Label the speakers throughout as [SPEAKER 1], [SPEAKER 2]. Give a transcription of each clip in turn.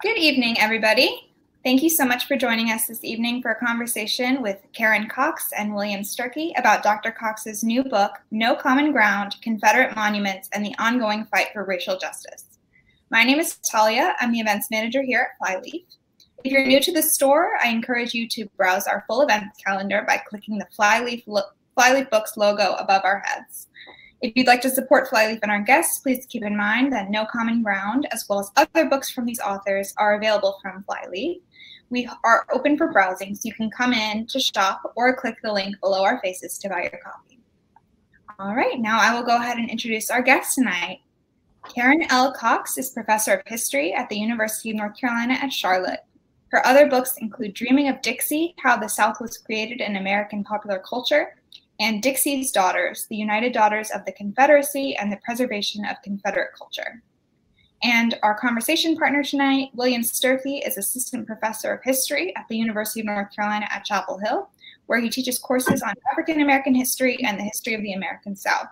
[SPEAKER 1] Good evening, everybody. Thank you so much for joining us this evening for a conversation with Karen Cox and William Sturkey about Dr. Cox's new book, No Common Ground, Confederate Monuments and the Ongoing Fight for Racial Justice. My name is Talia. I'm the events manager here at Flyleaf. If you're new to the store, I encourage you to browse our full events calendar by clicking the Flyleaf Books logo above our heads. If you'd like to support Flyleaf and our guests, please keep in mind that No Common Ground, as well as other books from these authors, are available from Flyleaf. We are open for browsing, so you can come in to shop or click the link below our faces to buy your copy. All right, now I will go ahead and introduce our guest tonight. Karen L. Cox is professor of history at the University of North Carolina at Charlotte. Her other books include Dreaming of Dixie, How the South Was Created in American Popular Culture, and Dixie's Daughters, the United Daughters of the Confederacy and the Preservation of Confederate Culture. And our conversation partner tonight, William Sturkey, is Assistant Professor of History at the University of North Carolina at Chapel Hill, where he teaches courses on African American history and the history of the American South.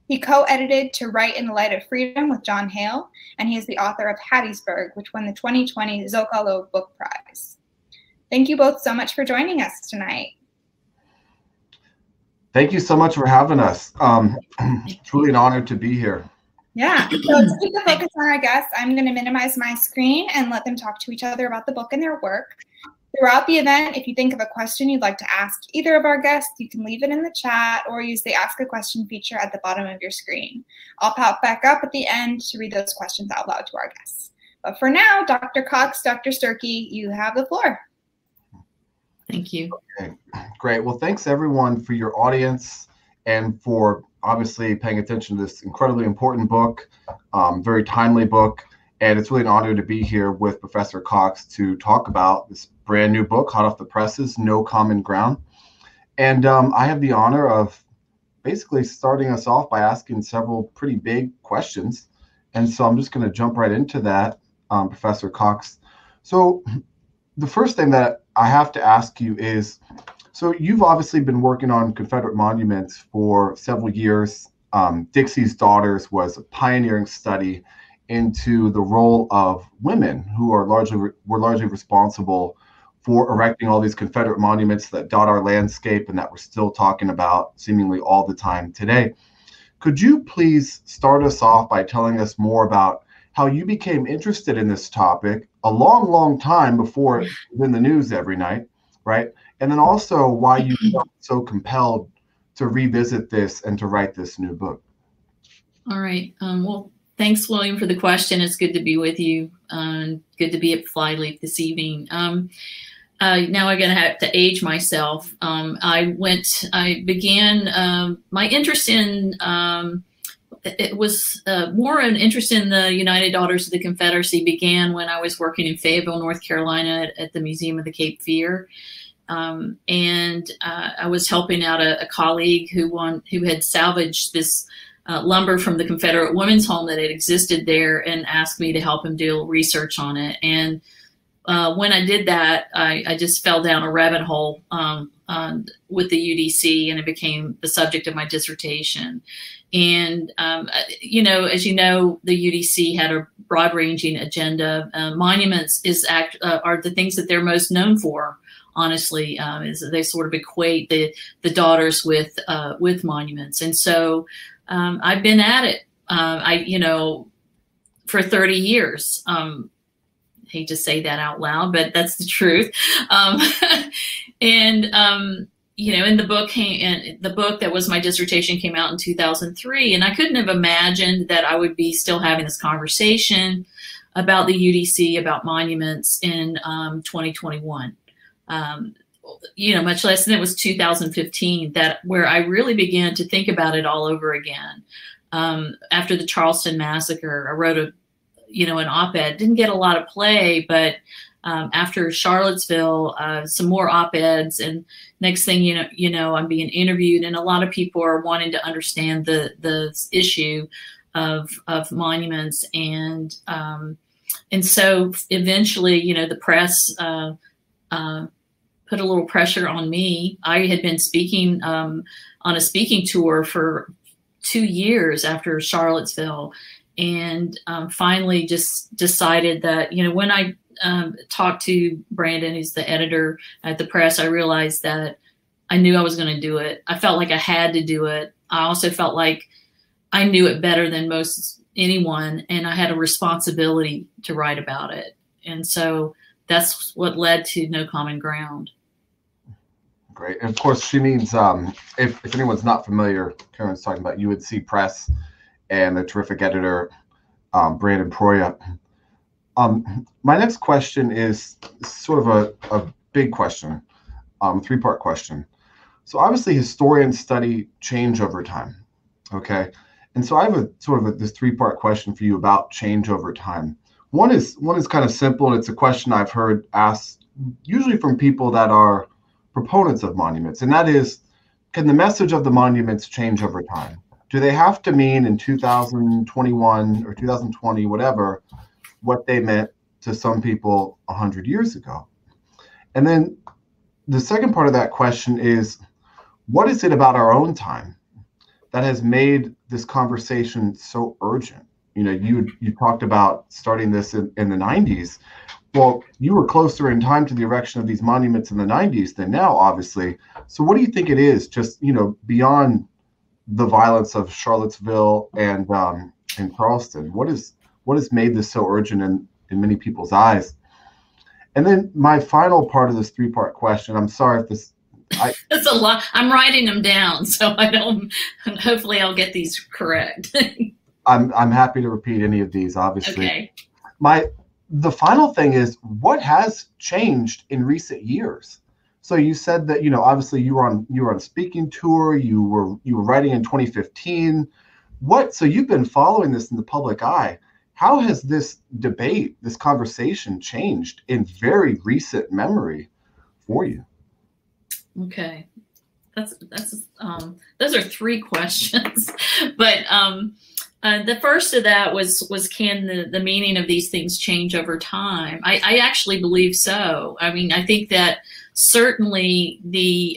[SPEAKER 1] He co-edited To Write in the Light of Freedom with John Hale, and he is the author of Hattiesburg, which won the 2020 Zocalo Book Prize. Thank you both so much for joining us tonight.
[SPEAKER 2] Thank you so much for having us. It's really an honor to be here.
[SPEAKER 1] Yeah, so to keep the focus on our guests, I'm going to minimize my screen and let them talk to each other about the book and their work. Throughout the event, if you think of a question you'd like to ask either of our guests, you can leave it in the chat or use the Ask a Question feature at the bottom of your screen. I'll pop back up at the end to read those questions out loud to our guests. But for now, Dr. Cox, Dr. Sturkey, you have the floor.
[SPEAKER 3] Thank you.
[SPEAKER 2] Okay, great. Well, thanks everyone for your audience and for obviously paying attention to this incredibly important book, very timely book. And it's really an honor to be here with Professor Cox to talk about this brand new book, hot off the presses, No Common Ground. And I have the honor of basically starting us off by asking several pretty big questions. And so I'm just going to jump right into that, Professor Cox. So the first thing that I have to ask you is, so you've obviously been working on Confederate monuments for several years. Dixie's Daughters was a pioneering study into the role of women who were largely responsible for erecting all these Confederate monuments that dot our landscape and that we're still talking about seemingly all the time today. Could you please start us off by telling us more about how you became interested in this topic a long, long time before it was in the news every night, right? And then also why you felt so compelled to revisit this and to write this new book.
[SPEAKER 3] All right. Well, thanks, William, for the question. It's good to be with you. Good to be at Flyleaf this evening. Now I'm going to have to age myself. I began my interest in it was more an interest in the United Daughters of the Confederacy began when I was working in Fayetteville, North Carolina at the Museum of the Cape Fear. And I was helping out a colleague who had salvaged this lumber from the Confederate Women's Home that had existed there and asked me to help him do research on it. And when I did that, I just fell down a rabbit hole with the UDC, and it became the subject of my dissertation. And, you know, as you know, the UDC had a broad-ranging agenda. Monuments are the things that they're most known for, honestly, is they sort of equate the daughters with monuments. And so I've been at it, you know, for 30 years. Hate to say that out loud, but that's the truth. You know, in the book that was my dissertation came out in 2003, and I couldn't have imagined that I would be still having this conversation about the UDC, about monuments in 2021. You know, much less than it was 2015, where I really began to think about it all over again. After the Charleston massacre, I wrote an op-ed. Didn't get a lot of play, but after Charlottesville, some more op-eds, and next thing you know, I'm being interviewed, and a lot of people are wanting to understand the issue of monuments, and so eventually, you know, the press put a little pressure on me. I had been speaking on a speaking tour for 2 years after Charlottesville. and finally just decided that, when I talked to Brandon, who's the editor at the press, I realized that I knew I was going to do it. I felt like I had to do it. I also felt like I knew it better than most anyone, and I had a responsibility to write about it. And so that's what led to No Common Ground.
[SPEAKER 2] Great. And of course, she means, if anyone's not familiar, Karen's talking about UNC Press and the terrific editor, Brandon Proya. My next question is sort of a big question, three-part question. So obviously historians study change over time, okay? And so I have this three-part question for you about change over time. One is kind of simple, and it's a question I've heard asked usually from people that are proponents of monuments, and that is, can the message of the monuments change over time? Do they have to mean in 2021 or 2020, whatever, what they meant to some people 100 years ago? And then the second part of that question is, what is it about our own time that has made this conversation so urgent? You talked about starting this in the 90s. Well, you were closer in time to the erection of these monuments in the 90s than now, obviously. So what do you think it is, just, beyond the violence of Charlottesville and Charleston? What has made this so urgent in many people's eyes? And then my final part of this three-part question, I'm sorry if this...
[SPEAKER 3] That's a lot. I'm writing them down, so hopefully I'll get these correct.
[SPEAKER 2] I'm happy to repeat any of these, obviously.
[SPEAKER 3] Okay.
[SPEAKER 2] The final thing is, what has changed in recent years? So you said that, obviously you were on a speaking tour, you were writing in 2015. So you've been following this in the public eye. How has this debate, this conversation changed in very recent memory for you?
[SPEAKER 3] Okay. Those are three questions, but the first of that was can the meaning of these things change over time? I actually believe so. I mean, I think that certainly the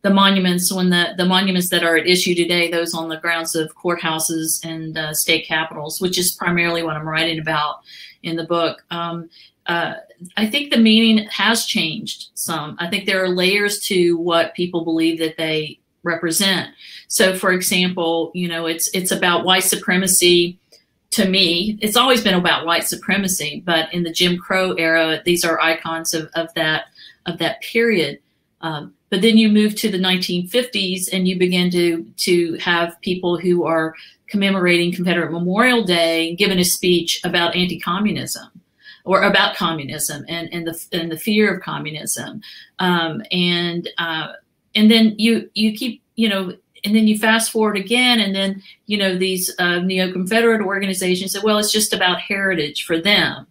[SPEAKER 3] monuments, when the monuments that are at issue today, those on the grounds of courthouses and state capitals, which is primarily what I'm writing about in the book, I think the meaning has changed some. I think there are layers to what people believe that they represent. So, for example, it's about white supremacy. To me, it's always been about white supremacy, but in the Jim Crow era, these are icons of that period. But then you move to the 1950s, and you begin to have people who are commemorating Confederate Memorial Day, giving a speech about anti-communism, or about communism and the fear of communism, and then you keep, and then you fast forward again, and then these neo-Confederate organizations say, well, it's just about heritage for them.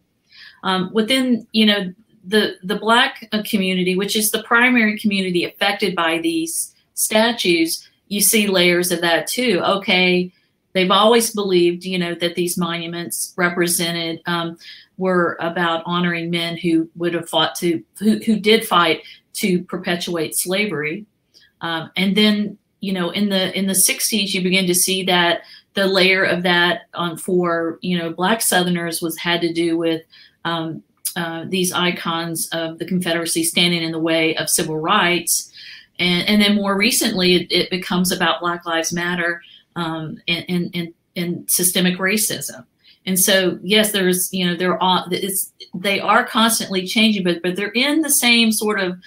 [SPEAKER 3] Within the Black community, which is the primary community affected by these statues, you see layers of that too. Okay, they've always believed that these monuments represented were about honoring men who would have fought who did fight to perpetuate slavery. And then, in the 60s, you begin to see that the layer of that for Black Southerners had to do with these icons of the Confederacy standing in the way of civil rights. And then more recently, it becomes about Black Lives Matter and systemic racism. And so, yes, there's, they are constantly changing, but they're in the same sort of,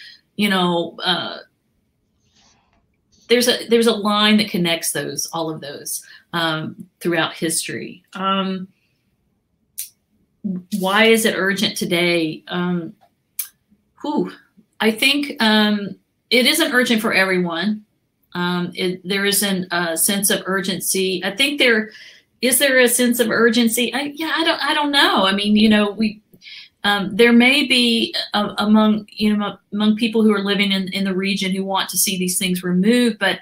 [SPEAKER 3] there's a line that connects all of those throughout history. Why is it urgent today? I think it isn't urgent for everyone. There isn't a sense of urgency. I think is there a sense of urgency? I don't know. I mean, there may be among people who are living in the region who want to see these things removed, but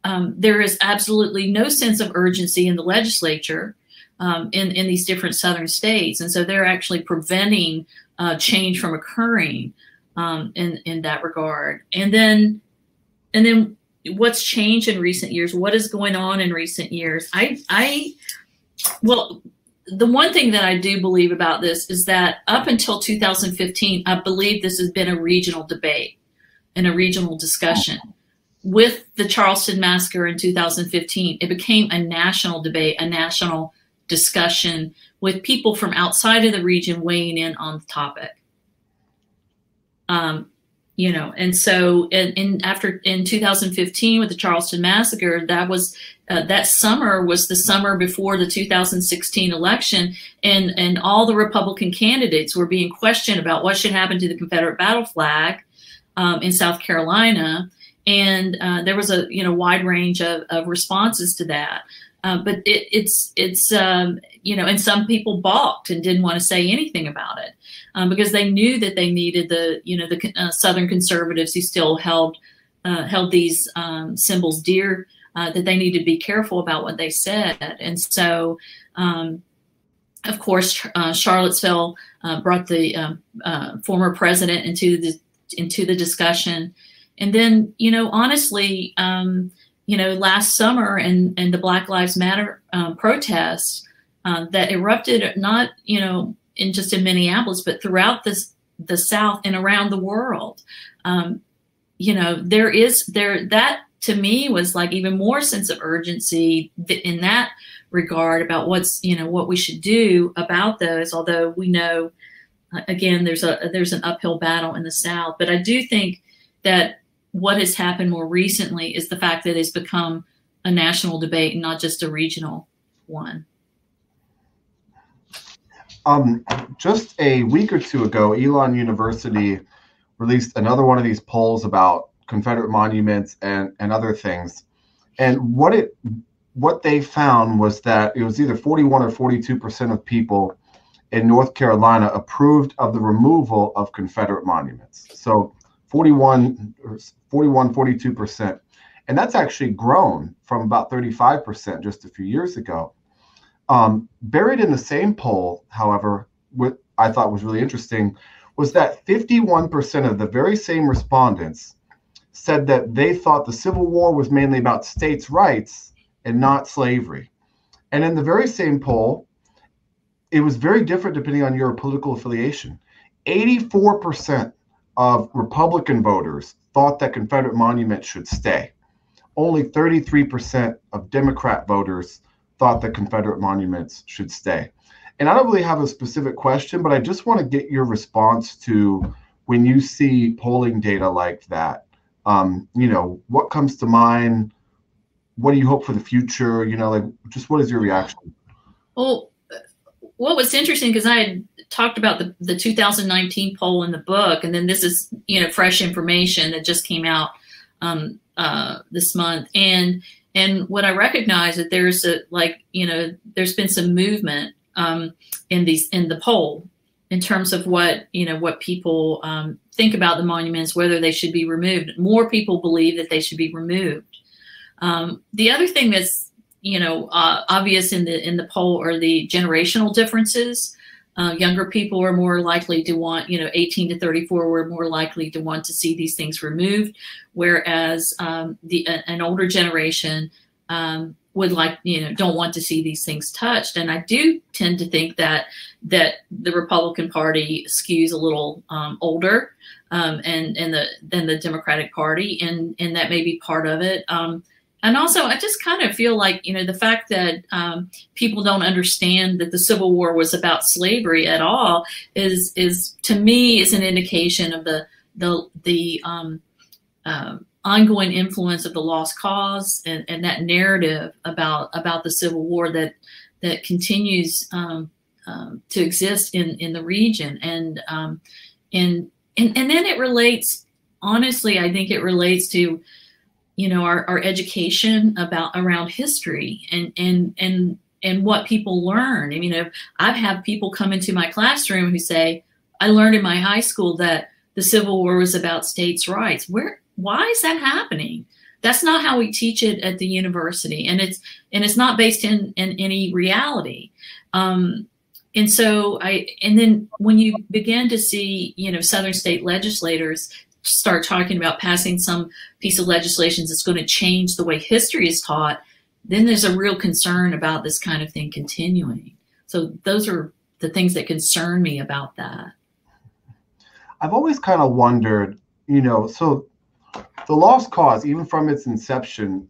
[SPEAKER 3] there is absolutely no sense of urgency in the legislature in these different southern states, and so they're actually preventing change from occurring in that regard. And then what's changed in recent years? What is going on in recent years? Well, the one thing that I do believe about this is that up until 2015, I believe this has been a regional debate and a regional discussion. With the Charleston massacre in 2015, it became a national debate, a national discussion with people from outside of the region weighing in on the topic. You know, and so in 2015 with the Charleston massacre, that was that summer was the summer before the 2016 election, and all the Republican candidates were being questioned about what should happen to the Confederate battle flag in South Carolina, and there was a wide range of responses to that. But it's you know, and some people balked and didn't want to say anything about it because they knew that they needed the Southern conservatives who still held these symbols dear, that they needed to be careful about what they said. And so, of course, Charlottesville brought the former president into the discussion, and then honestly. Last summer and the Black Lives Matter protests that erupted not, in Minneapolis, but throughout the South and around the world. That to me was like even more sense of urgency in that regard about what we should do about those. Although we know, again, there's an uphill battle in the South, but I do think that what has happened more recently is the fact that it's become a national debate and not just a regional one.
[SPEAKER 2] Just a week or two ago, Elon University released another one of these polls about Confederate monuments and other things. And what they found was that it was either 41 or 42% of people in North Carolina approved of the removal of Confederate monuments. So 42%. And that's actually grown from about 35% just a few years ago. Buried in the same poll, however, what I thought was really interesting was that 51% of the very same respondents said that they thought the Civil War was mainly about states' rights and not slavery. And in the very same poll, it was very different depending on your political affiliation. 84% of Republican voters thought that Confederate monuments should stay. Only 33% of Democrat voters thought that Confederate monuments should stay. And I don't really have a specific question, but I just want to get your response to when you see polling data like that. What comes to mind? What do you hope for the future? Just what is your reaction?
[SPEAKER 3] Well, what was interesting, because I had talked about the 2019 poll in the book, and then this is fresh information that just came out this month, and what I recognize that there's there's been some movement in the poll in terms of what people think about the monuments, whether they should be removed. More people believe that they should be removed. The other thing that's obvious in the poll are the generational differences. Younger people are more likely to want, 18 to 34 were more likely to want to see these things removed, whereas an older generation would don't want to see these things touched. And I do tend to think that the Republican Party skews a little older than the Democratic Party, and that may be part of it. And also, I just kind of feel like, the fact that people don't understand that the Civil War was about slavery at all is to me, is an indication of the ongoing influence of the lost cause and that narrative about the Civil War that continues to exist in the region. And then it relates, honestly, I think it relates to our education around history and what people learn. I mean, I've had people come into my classroom who say, I learned in my high school that the Civil War was about states' rights. Why is that happening? That's not how we teach it at the university, and it's not based in any reality. And then when you begin to see, Southern state legislators start talking about passing some piece of legislation that's going to change the way history is taught, then there's a real concern about this kind of thing continuing. So those are the things that concern me about that.
[SPEAKER 2] I've always kind of wondered, so the lost cause, even from its inception,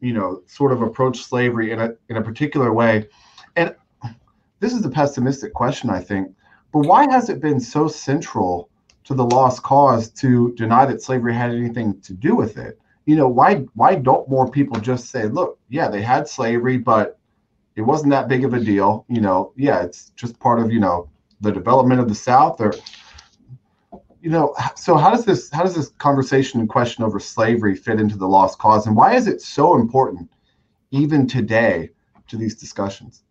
[SPEAKER 2] sort of approached slavery in a particular way. And this is a pessimistic question, I think, but why has it been so central to the lost cause to deny that slavery had anything to do with it? Why don't more people just say, look, yeah, they had slavery, but it wasn't that big of a deal. Yeah, it's just part of, the development of the South, or, so how does this conversation and question over slavery fit into the lost cause, and why is it so important even today to these discussions?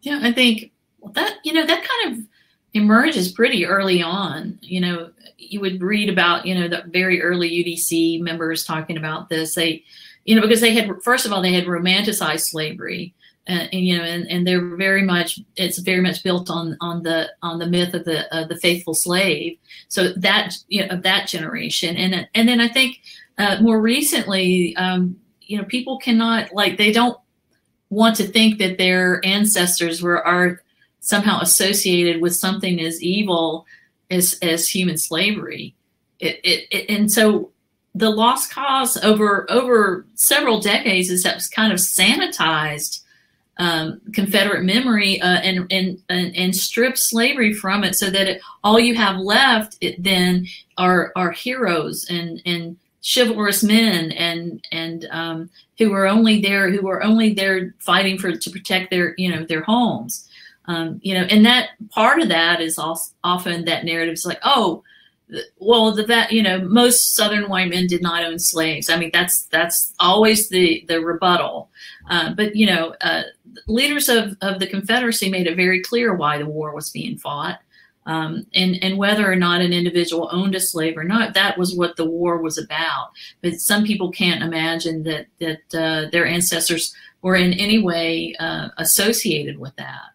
[SPEAKER 3] Yeah, I think that, that kind of emerges pretty early on. You would read about, the very early UDC members talking about this. They, because they had, first of all, they had romanticized slavery, and they're very much, it's very much built on the myth of the faithful slave. So that, of that generation. And then I think more recently, people cannot, they don't want to think that their ancestors are somehow associated with something as evil as human slavery. And so the lost cause over several decades has kind of sanitized Confederate memory and stripped slavery from it, so that all you have left then are heroes and chivalrous men and who are only there fighting to protect their homes. And that part of that is often that narrative is like, oh, well, most Southern white men did not own slaves. I mean, that's always the rebuttal. But leaders of the Confederacy made it very clear why the war was being fought, and whether or not an individual owned a slave or not, that was what the war was about. But some people can't imagine that their ancestors were in any way associated with that.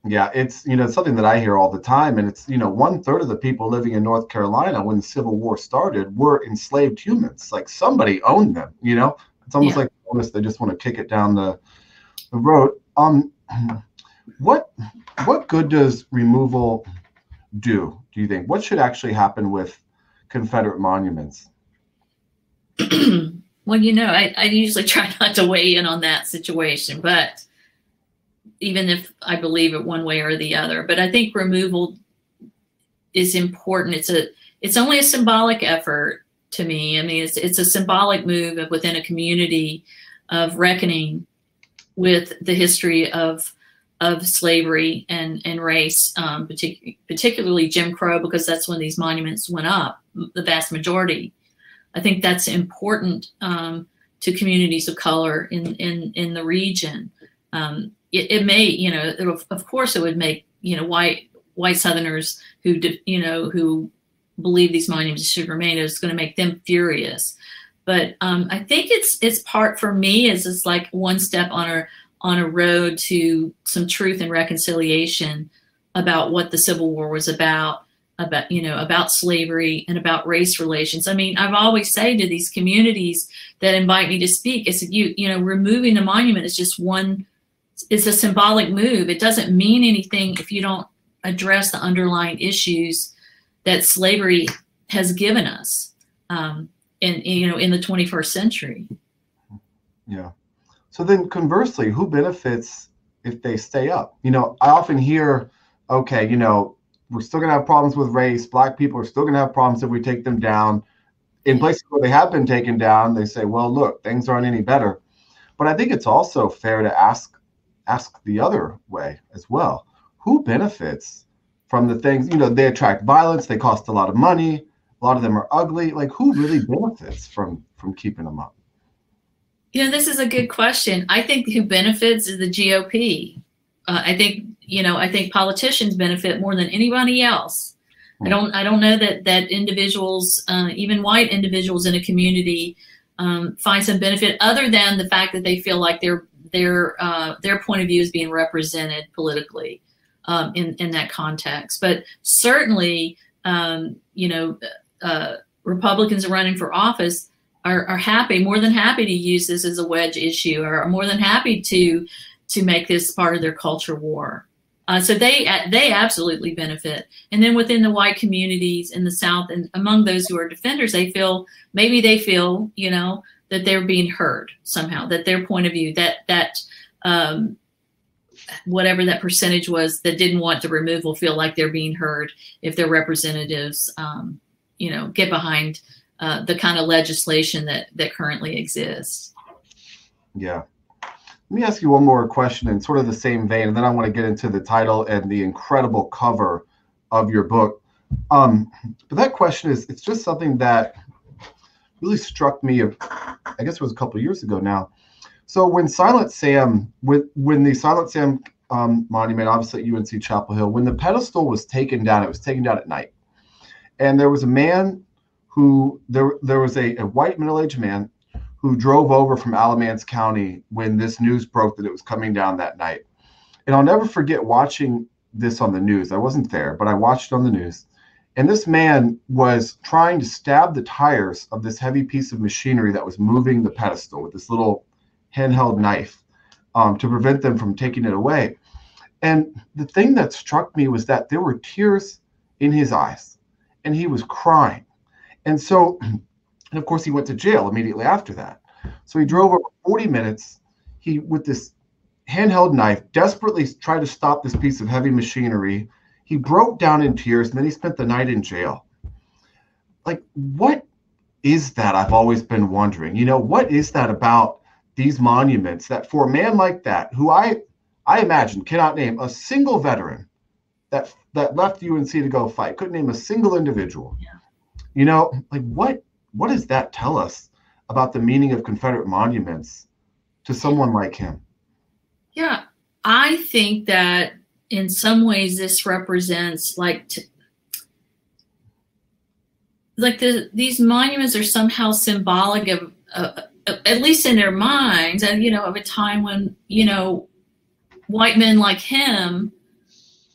[SPEAKER 2] Yeah, it's something that I hear all the time, and it's 1/3 of the people living in North Carolina when the Civil War started were enslaved humans. Like, somebody owned them. It's almost like they just want to kick it down the road. What good does removal do you think? What should actually happen with Confederate monuments?
[SPEAKER 3] Well, I usually try not to weigh in on that situation, but even if I believe it one way or the other. But I think removal is important. It's only a symbolic effort to me. I mean, it's a symbolic move within a community of reckoning with the history of slavery and race, particularly Jim Crow, because that's when these monuments went up, the vast majority. I think that's important to communities of color in the region. It may, of course, it would make white Southerners who believe these monuments should remain. It's going to make them furious. But I think it's part, for me, it's like one step on a road to some truth and reconciliation about what the Civil War was about slavery and about race relations. I mean, I've always said to these communities that invite me to speak, it's removing the monument is just one. It's a symbolic move. It doesn't mean anything if you don't address the underlying issues that slavery has given us in the 21st century.
[SPEAKER 2] Yeah. So then conversely, who benefits if they stay up? I often hear, okay, we're still going to have problems with race. Black people are still going to have problems if we take them down. In places where they have been taken down, they say, well, look, things aren't any better. But I think it's also fair to ask the other way as well. Who benefits from the things, they attract violence, they cost a lot of money, a lot of them are ugly. Like, who really benefits from keeping them up?
[SPEAKER 3] This is a good question. I think who benefits is the GOP. I think politicians benefit more than anybody else. I don't know that individuals, even white individuals in a community, find some benefit other than the fact that they feel like their point of view is being represented politically in that context. But certainly, Republicans running for office are happy, more than happy to use this as a wedge issue, or are more than happy to make this part of their culture war. So they absolutely benefit. And then within the white communities in the South, and among those who are defenders, maybe they feel, you know, that they're being heard somehow, that their point of view, that whatever that percentage was that didn't want the removal, feel like they're being heard if their representatives, you know, get behind the kind of legislation that currently exists.
[SPEAKER 2] Yeah. Let me ask you one more question in sort of the same vein, and then I want to get into the title and the incredible cover of your book. But that question it's just something that really struck me, I guess it was a couple of years ago now. So when Silent Sam, when the Silent Sam monument, obviously at UNC Chapel Hill, when the pedestal was taken down, it was taken down at night. And there was a man who, there was a white middle-aged man who drove over from Alamance County when this news broke that it was coming down that night. And I'll never forget watching this on the news. I wasn't there, but I watched it on the news. And this man was trying to stab the tires of this heavy piece of machinery that was moving the pedestal with this little handheld knife to prevent them from taking it away. And the thing that struck me was that there were tears in his eyes and he was crying. And so, and of course, he went to jail immediately after that. So he drove over 40 minutes. He, with this handheld knife, desperately tried to stop this piece of heavy machinery. He broke down in tears, and then he spent the night in jail. Like, what is that? I've always been wondering. You know, what is that about these monuments that for a man like that, who I imagine cannot name a single veteran that left UNC to go fight, couldn't name a single individual.
[SPEAKER 3] Yeah.
[SPEAKER 2] You know, like what does that tell us about the meaning of Confederate monuments to someone like him?
[SPEAKER 3] Yeah, I think that in some ways this represents these monuments are somehow symbolic of at least in their minds, and you know, of a time when, you know, white men like him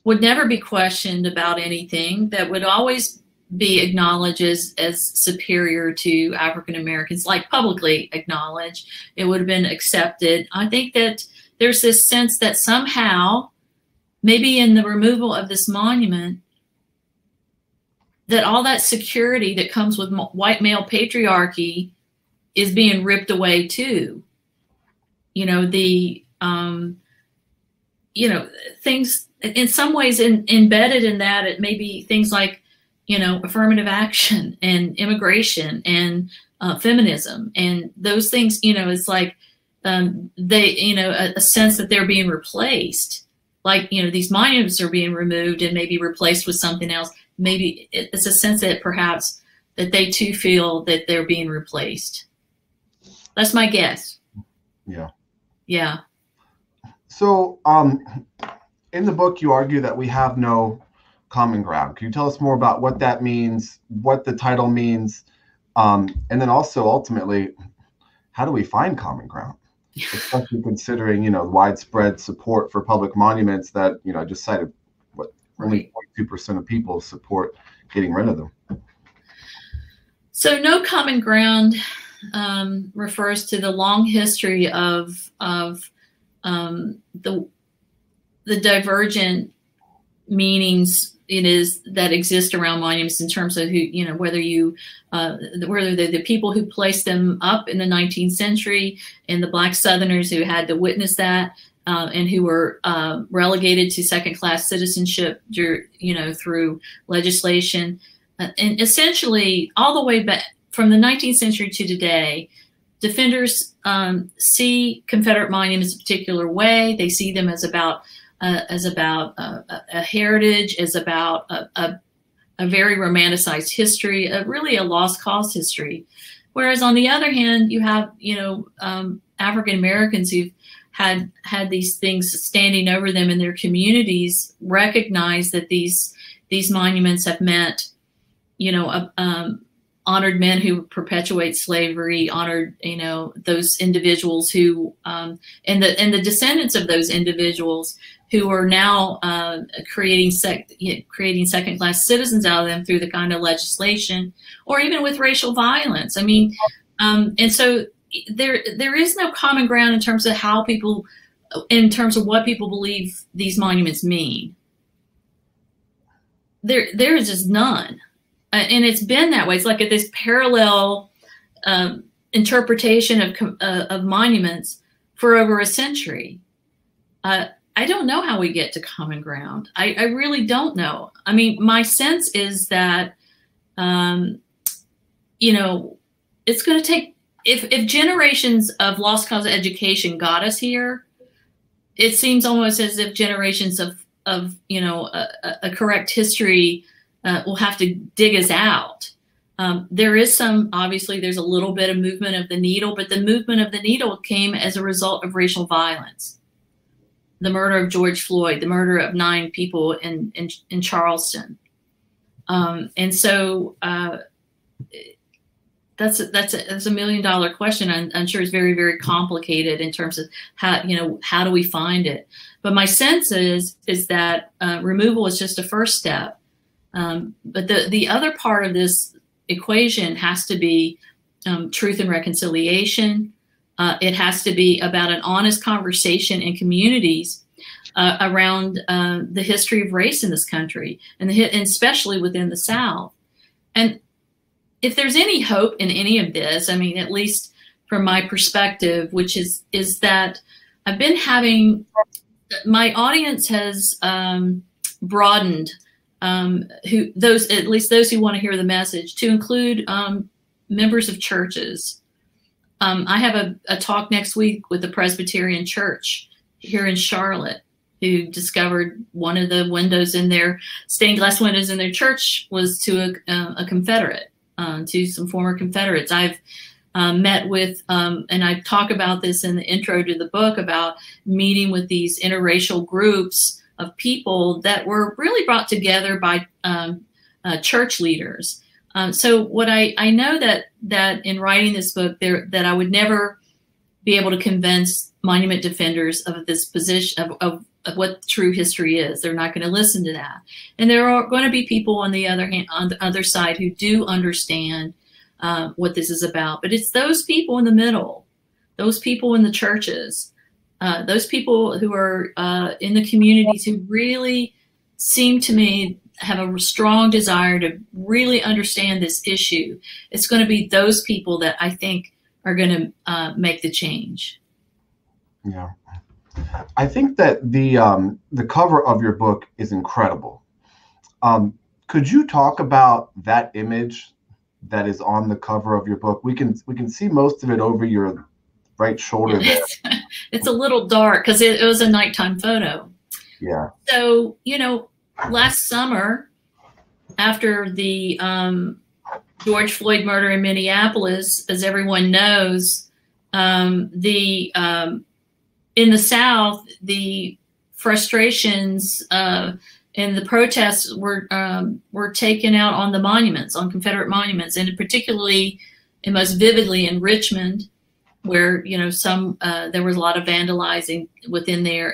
[SPEAKER 3] would never be questioned about anything, that would always be acknowledged as superior to African Americans, like publicly acknowledged. It would have been accepted. I think that there's this sense that somehow, maybe in the removal of this monument, that all that security that comes with white male patriarchy is being ripped away too. You know, the, you know, things in some ways embedded in that, it may be things like, you know, affirmative action and immigration and feminism and those things. You know, it's like they, you know, a sense that they're being replaced. Like, you know, these monuments are being removed and maybe replaced with something else. Maybe it's a sense that perhaps that they too feel that they're being replaced. That's my guess.
[SPEAKER 2] Yeah.
[SPEAKER 3] Yeah.
[SPEAKER 2] So in the book, you argue that we have no common ground. Can you tell us more about what that means, what the title means, and then also ultimately, how do we find common ground? Especially considering, you know, widespread support for public monuments that, you know, I just cited, what, only 0.2% of people support getting rid of them.
[SPEAKER 3] So no common ground refers to the long history of the divergent meanings it is that exist around monuments in terms of who, you know, whether the people who placed them up in the 19th century and the Black Southerners who had to witness that and who were relegated to second-class citizenship, you know, through legislation. And essentially all the way back from the 19th century to today, defenders see Confederate monuments a particular way. They see them as about a heritage, as about a very romanticized history, really a lost cause history. Whereas on the other hand, you have, you know, African Americans who've had these things standing over them in their communities, recognize that these monuments have meant, you know, honored men who perpetuate slavery, honored, you know, those individuals who, and the descendants of those individuals who are now creating second-class citizens out of them through the kind of legislation, or even with racial violence. I mean, And so there is no common ground in terms of what people believe these monuments mean. There is just none. And it's been that way. It's like this parallel interpretation of monuments for over a century. I don't know how we get to common ground. I really don't know. I mean, my sense is that, you know, it's going to take, if generations of lost cause education got us here, it seems almost as if generations of you know, a correct history will have to dig us out. There is obviously there's a little bit of movement of the needle, but the movement of the needle came as a result of racial violence. The murder of George Floyd, the murder of 9 people in Charleston. And so that's a $1 million question. I'm sure it's very, very complicated in terms of how do we find it? But my sense is that removal is just a first step. But the other part of this equation has to be truth and reconciliation. It has to be about an honest conversation in communities around the history of race in this country, and especially within the South. And if there's any hope in any of this, I mean, at least from my perspective, which is that I've been having, my audience has broadened, at least those who want to hear the message, to include members of churches. I have a talk next week with the Presbyterian Church here in Charlotte, who discovered one of the windows in their stained glass windows in their church was to a Confederate, to some former Confederates. I've met with, and I talk about this in the intro to the book, about meeting with these interracial groups of people that were really brought together by church leaders. So what I know that in writing this book, that I would never be able to convince monument defenders of this position of what true history is. They're not going to listen to that. And there are going to be people on the other hand, on the other side, who do understand what this is about. But it's those people in the middle, those people in the churches, those people who are in the communities who really seem to me have a strong desire to really understand this issue. It's going to be those people that I think are going to make the change.
[SPEAKER 2] Yeah. I think that the cover of your book is incredible. Could you talk about that image that is on the cover of your book? We can see most of it over your right shoulder there.
[SPEAKER 3] It's a little dark because it was a nighttime photo.
[SPEAKER 2] Yeah.
[SPEAKER 3] So, you know, last summer, after the George Floyd murder in Minneapolis, as everyone knows, in the South, the frustrations and the protests were taken out on the monuments, on Confederate monuments, and particularly and most vividly in Richmond, where, you know, there was a lot of vandalizing within there,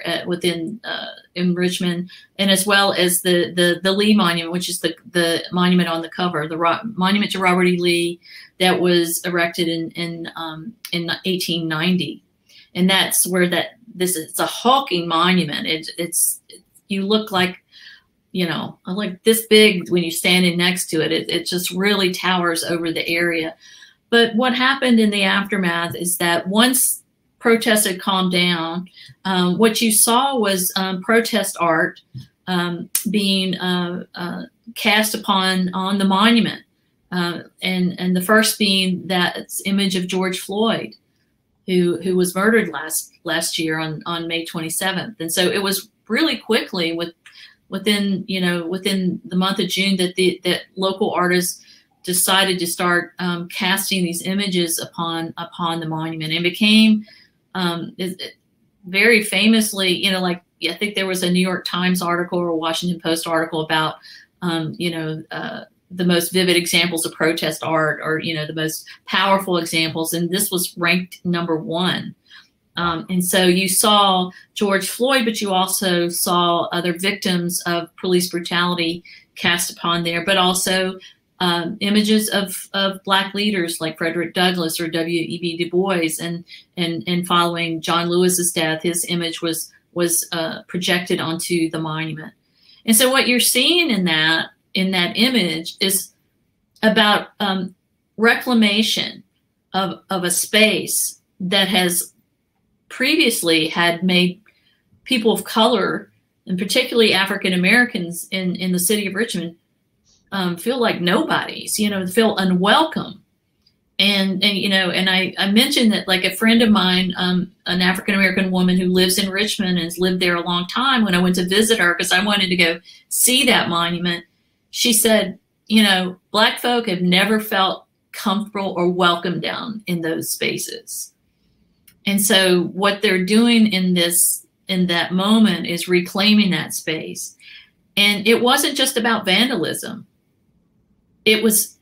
[SPEAKER 3] in Richmond, and as well as the Lee Monument, which is the monument on the cover, the monument to Robert E. Lee, that was erected in 1890. And that's where it's a hulking monument. You look like, you know, like this big when you're standing next to it. It just really towers over the area. But what happened in the aftermath is that once protests had calmed down, what you saw was protest art being cast on the monument, and the first being that image of George Floyd, who was murdered last year on May 27th. And so it was really quickly within the month of June that local artists decided to start casting these images upon the monument, and became very famously, you know, like, I think there was a New York Times article or a Washington Post article about the most vivid examples of protest art, or, you know, the most powerful examples, and this was ranked #1. And so you saw George Floyd, but you also saw other victims of police brutality cast upon there, but also images of Black leaders like Frederick Douglass or W.E.B. Du Bois, and following John Lewis's death, his image was projected onto the monument. And so what you're seeing in that image is about reclamation of a space that has previously had made people of color, and particularly African Americans in the city of Richmond, feel like nobodies, feel unwelcome. And I mentioned that, like, a friend of mine, an African-American woman who lives in Richmond and has lived there a long time, when I went to visit her because I wanted to go see that monument, she said, Black folk have never felt comfortable or welcome down in those spaces. And so what they're doing in that moment is reclaiming that space. And it wasn't just about vandalism. It was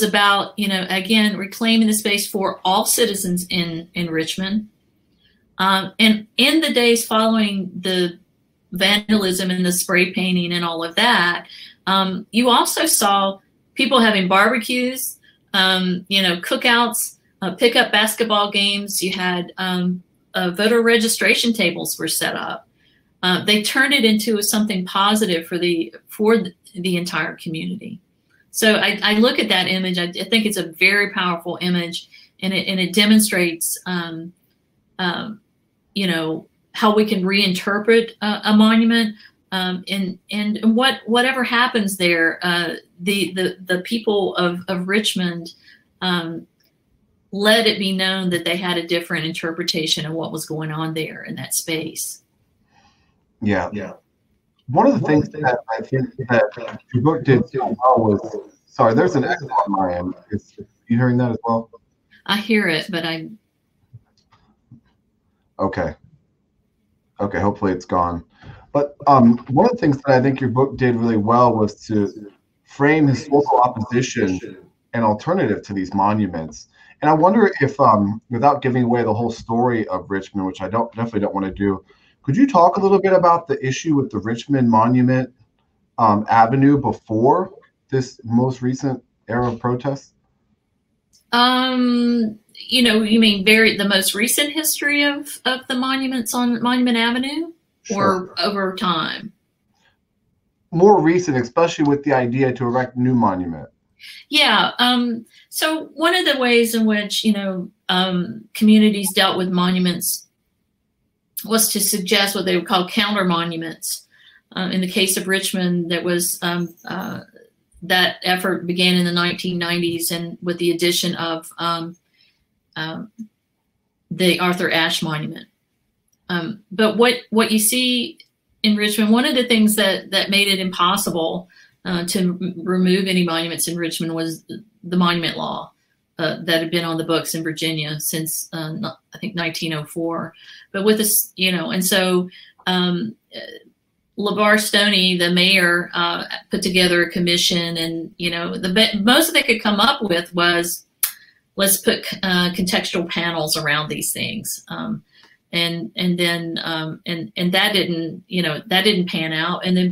[SPEAKER 3] about, again, reclaiming the space for all citizens in Richmond. And in the days following the vandalism and the spray painting and all of that, you also saw people having barbecues, cookouts, pickup basketball games. You had voter registration tables were set up. They turned it into something positive for the entire community. So I look at that image. I think it's a very powerful image, and it demonstrates, how we can reinterpret a monument, and whatever happens there. The people of Richmond let it be known that they had a different interpretation of what was going on there in that space.
[SPEAKER 2] Yeah. One of the things that I think that your book did so well was, sorry, there's an echo on my end. Is you hearing that as well?
[SPEAKER 3] I hear it, but
[SPEAKER 2] Okay, hopefully it's gone. But one of the things that I think your book did really well was to frame historical opposition and alternative to these monuments. And I wonder if, without giving away the whole story of Richmond, which I definitely don't want to do, could you talk a little bit about the issue with the Richmond Monument Avenue before this most recent era of protests?
[SPEAKER 3] You mean the most recent history of the monuments on Monument Avenue, or over time?
[SPEAKER 2] More recent, especially with the idea to erect a new monument.
[SPEAKER 3] Yeah. So one of the ways in which, communities dealt with monuments was to suggest what they would call counter monuments. In the case of Richmond, that was that effort began in the 1990s, and with the addition of the Arthur Ashe Monument. But what you see in Richmond, one of the things that made it impossible to remove any monuments in Richmond was the monument law that had been on the books in Virginia since I think 1904. But with this, and so LeVar Stoney, the mayor, put together a commission, and the most that they could come up with was, let's put contextual panels around these things, and then that didn't pan out, and then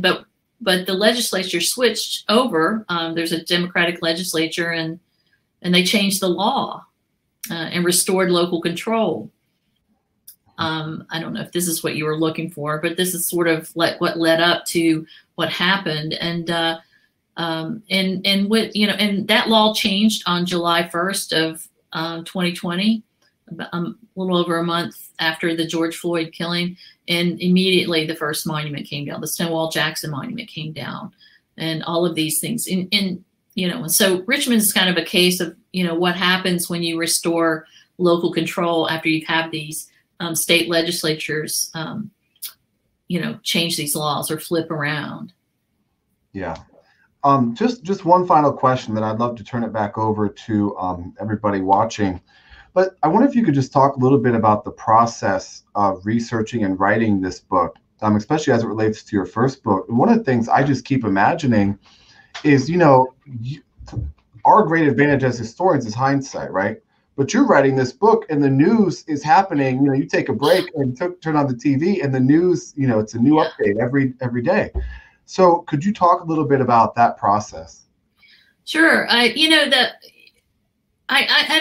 [SPEAKER 3] but the legislature switched over. There's a Democratic legislature, and they changed the law and restored local control. I don't know if this is what you were looking for, but this is sort of like what led up to what happened. And that law changed on July 1st of 2020, a little over a month after the George Floyd killing. And immediately the first monument came down. The Stonewall Jackson Monument came down, and all of these things. And so Richmond is kind of a case of, what happens when you restore local control after you have these state legislatures, change these laws or flip around.
[SPEAKER 2] Yeah. Just one final question, then I'd love to turn it back over to everybody watching. But I wonder if you could just talk a little bit about the process of researching and writing this book, especially as it relates to your first book. And one of the things I just keep imagining is, our great advantage as historians is hindsight, right? But you're writing this book and the news is happening. You take a break and turn on the TV, and the news, it's a new update every day. So could you talk a little bit about that process?
[SPEAKER 3] Sure. I'd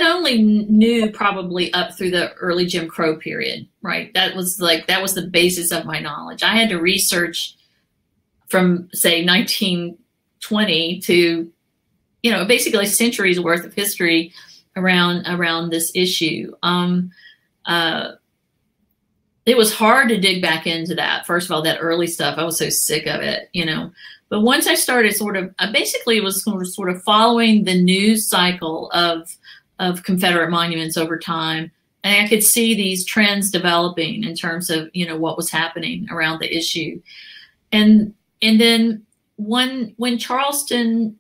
[SPEAKER 3] only knew probably up through the early Jim Crow period, right? That was the basis of my knowledge. I had to research from, say, 1920 to, basically centuries worth of history around this issue. It was hard to dig back into that. First of all, that early stuff, I was so sick of it, But once I started I basically was sort of following the news cycle of Confederate monuments over time. And I could see these trends developing in terms of, what was happening around the issue. And then when the Charleston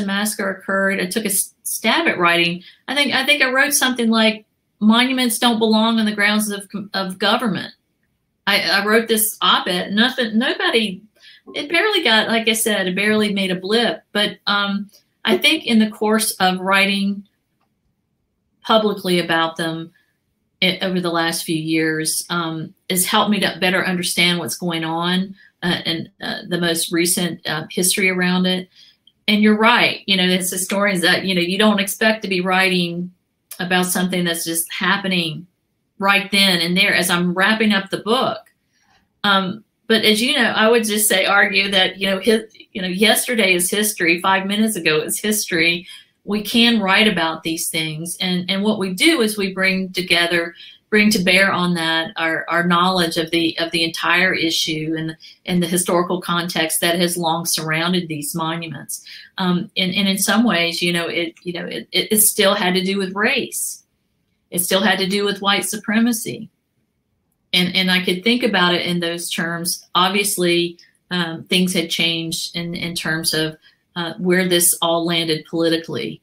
[SPEAKER 3] massacre occurred, I took a stab at writing. I think I wrote something like, monuments don't belong on the grounds of government. I wrote this op-ed. Nobody, it barely got, like I said, it barely made a blip. But I think in the course of writing publicly about them over the last few years has helped me to better understand what's going on and the most recent history around it. And you're right, as historians that, you don't expect to be writing about something that's just happening right then and there as I'm wrapping up the book. But as you know, I would just argue that, yesterday is history. 5 minutes ago is history. We can write about these things. And what we do is we bring to bear on that our knowledge of the entire issue and the historical context that has long surrounded these monuments. And in some ways, it still had to do with race. It still had to do with white supremacy. And I could think about it in those terms. Obviously, things had changed in terms of where this all landed politically.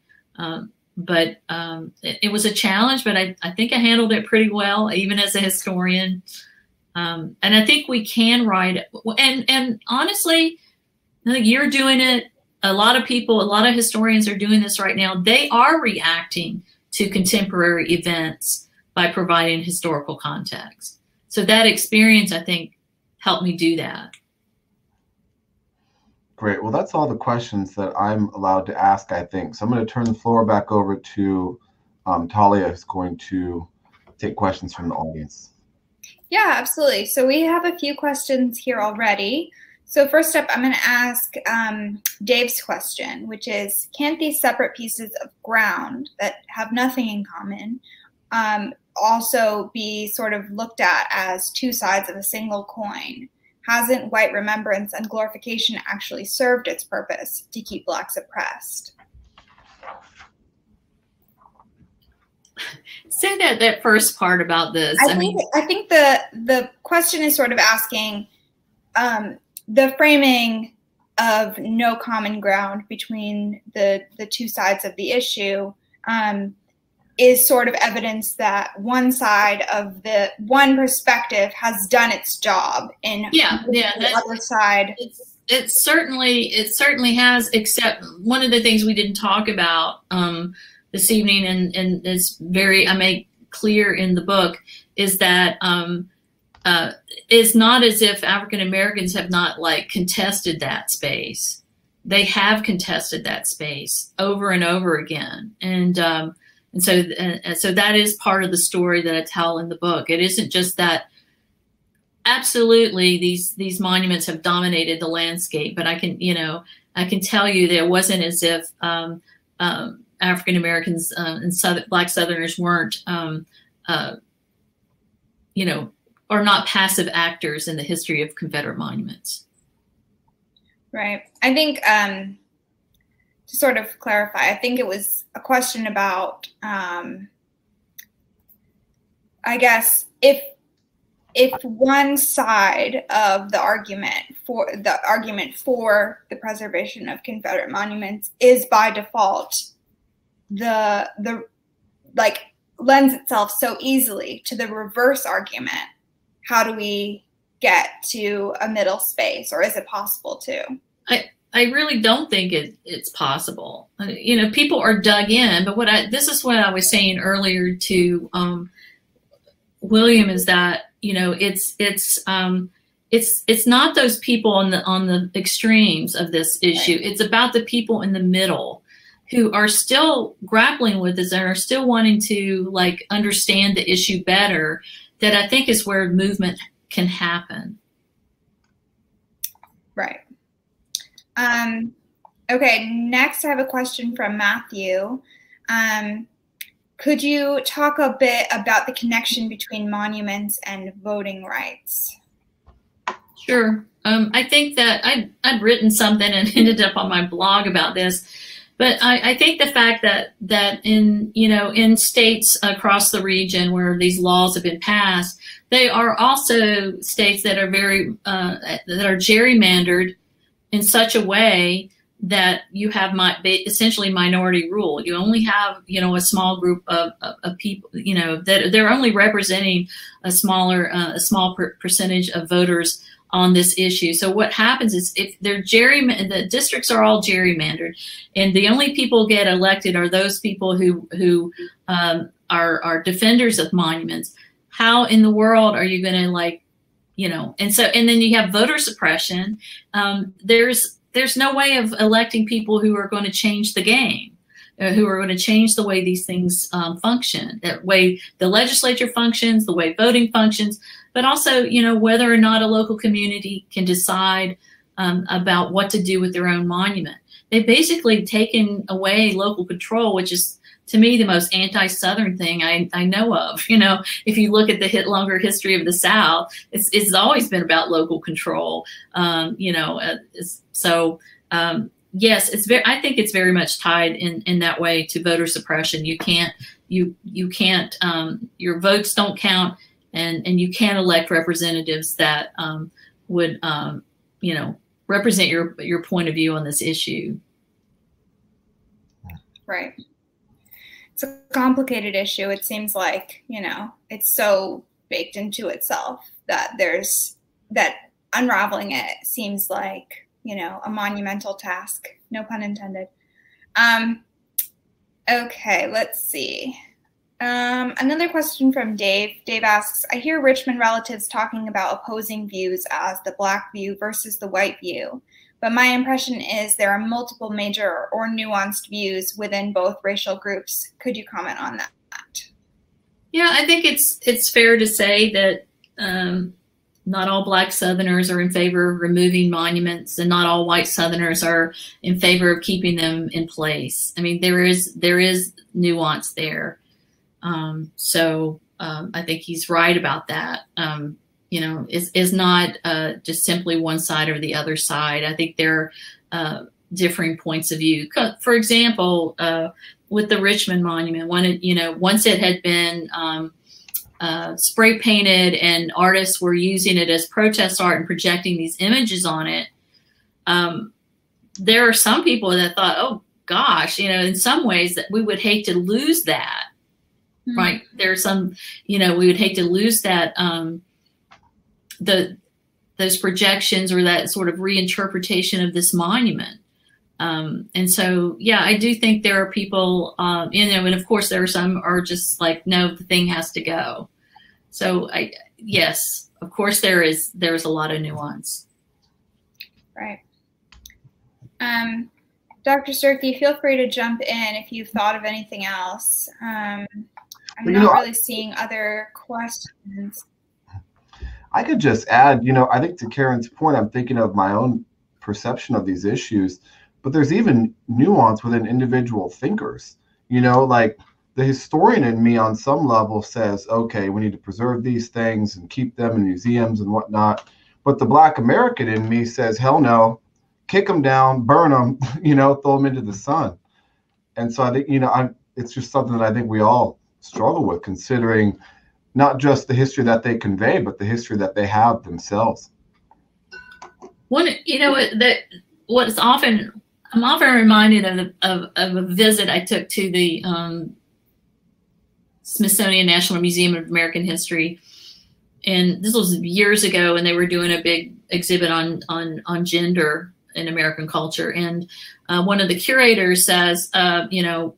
[SPEAKER 3] But it was a challenge, but I think I handled it pretty well, even as a historian. And I think we can write, and honestly, I think you're doing it. A lot of historians are doing this right now. They are reacting to contemporary events by providing historical context. So that experience, I think, helped me do that.
[SPEAKER 2] Great. Well, that's all the questions that I'm allowed to ask, I think. So I'm going to turn the floor back over to Talia, who's going to take questions from the audience.
[SPEAKER 1] Yeah, absolutely. So we have a few questions here already. So first up, I'm going to ask Dave's question, which is, can't these separate pieces of ground that have nothing in common also be sort of looked at as two sides of a single coin? Hasn't white remembrance and glorification actually served its purpose to keep Blacks oppressed?
[SPEAKER 3] Say that first part about this.
[SPEAKER 1] I think the question is sort of asking the framing of no common ground between the two sides of the issue is sort of evidence that one side of the one perspective has done its job in the other side.
[SPEAKER 3] It certainly has, except one of the things we didn't talk about this evening, and it's I make clear in the book, is that it's not as if African Americans have not contested that space. They have contested that space over and over again, and so that is part of the story that I tell in the book. It isn't just that absolutely these monuments have dominated the landscape, but I can tell you that it wasn't as if African Americans and Black Southerners weren't are not passive actors in the history of Confederate monuments.
[SPEAKER 1] Right. I think to sort of clarify, I think it was a question about, I guess, if one side of the argument for the preservation of Confederate monuments is by default lends itself so easily to the reverse argument, how do we get to a middle space, or is it possible to?
[SPEAKER 3] I really don't think it's possible. People are dug in, but this is what I was saying earlier to William, is that it's not those people on the extremes of this issue. It's about the people in the middle. who are still grappling with this and are still wanting to like understand the issue better, that I think is where movement can happen.
[SPEAKER 1] Right. Okay, next I have a question from Matthew. Could you talk a bit about the connection between monuments and voting rights?
[SPEAKER 3] Sure. I think that I'd written something and ended up on my blog about this, but I think the fact that in, you know, in states across the region where these laws have been passed, they are also states that are very that are gerrymandered in such a way that you have essentially minority rule. You only have, you know, a small group of people, you know, that they're only representing a small percentage of voters on this issue. So what happens is if they're the districts are all gerrymandered, and the only people get elected are those people who are defenders of monuments. How in the world are you going to, like, you know? And then you have voter suppression. There's no way of electing people who are going to change the game, who are going to change the way these things function, that way the legislature functions, the way voting functions, but also, you know, whether or not a local community can decide about what to do with their own monument. They've basically taken away local control, which is, to me, the most anti-Southern thing I know of. You know, if you look at the longer history of the South, it's always been about local control. You know, yes, I think it's very much tied in that way to voter suppression. You can't, your votes don't count, and you can't elect representatives that would, you know, represent your point of view on this issue.
[SPEAKER 1] Right. It's a complicated issue. It seems like, you know, it's so baked into itself that unraveling it seems like, you know, a monumental task, no pun intended. Okay, let's see. Another question from Dave. Dave asks, I hear Richmond relatives talking about opposing views as the Black view versus the white view, but my impression is there are multiple major or nuanced views within both racial groups. Could you comment on that?
[SPEAKER 3] Yeah, I think it's fair to say that not all Black Southerners are in favor of removing monuments, and not all white Southerners are in favor of keeping them in place. I mean, there is nuance there. I think he's right about that. You know, is not just simply one side or the other side. I think there are differing points of view. For example, with the Richmond Monument, once it had been spray painted and artists were using it as protest art and projecting these images on it, there are some people that thought, oh gosh, you know, in some ways that we would hate to lose that. Mm-hmm. Right. There are some, you know, we would hate to lose that, those projections or that sort of reinterpretation of this monument. And so, yeah, I do think there are people, you know, and of course there are some are just like, no, the thing has to go. So yes, of course there's a lot of nuance.
[SPEAKER 1] Right. Dr. Sturkey, feel free to jump in if you've thought of anything else. I'm not really seeing other questions.
[SPEAKER 2] I could just add, you know, I think to Karen's point, I'm thinking of my own perception of these issues, but there's even nuance within individual thinkers. You know, like the historian in me on some level says, okay, we need to preserve these things and keep them in museums and whatnot. But the Black American in me says, hell no, kick them down, burn them, you know, throw them into the sun. And so I think, you know, it's just something that I think we all struggle with, considering not just the history that they convey, but the history that they have themselves.
[SPEAKER 3] You know, I'm often reminded of a visit I took to the Smithsonian National Museum of American History, and this was years ago, and they were doing a big exhibit on gender in American culture, and one of the curators says, you know,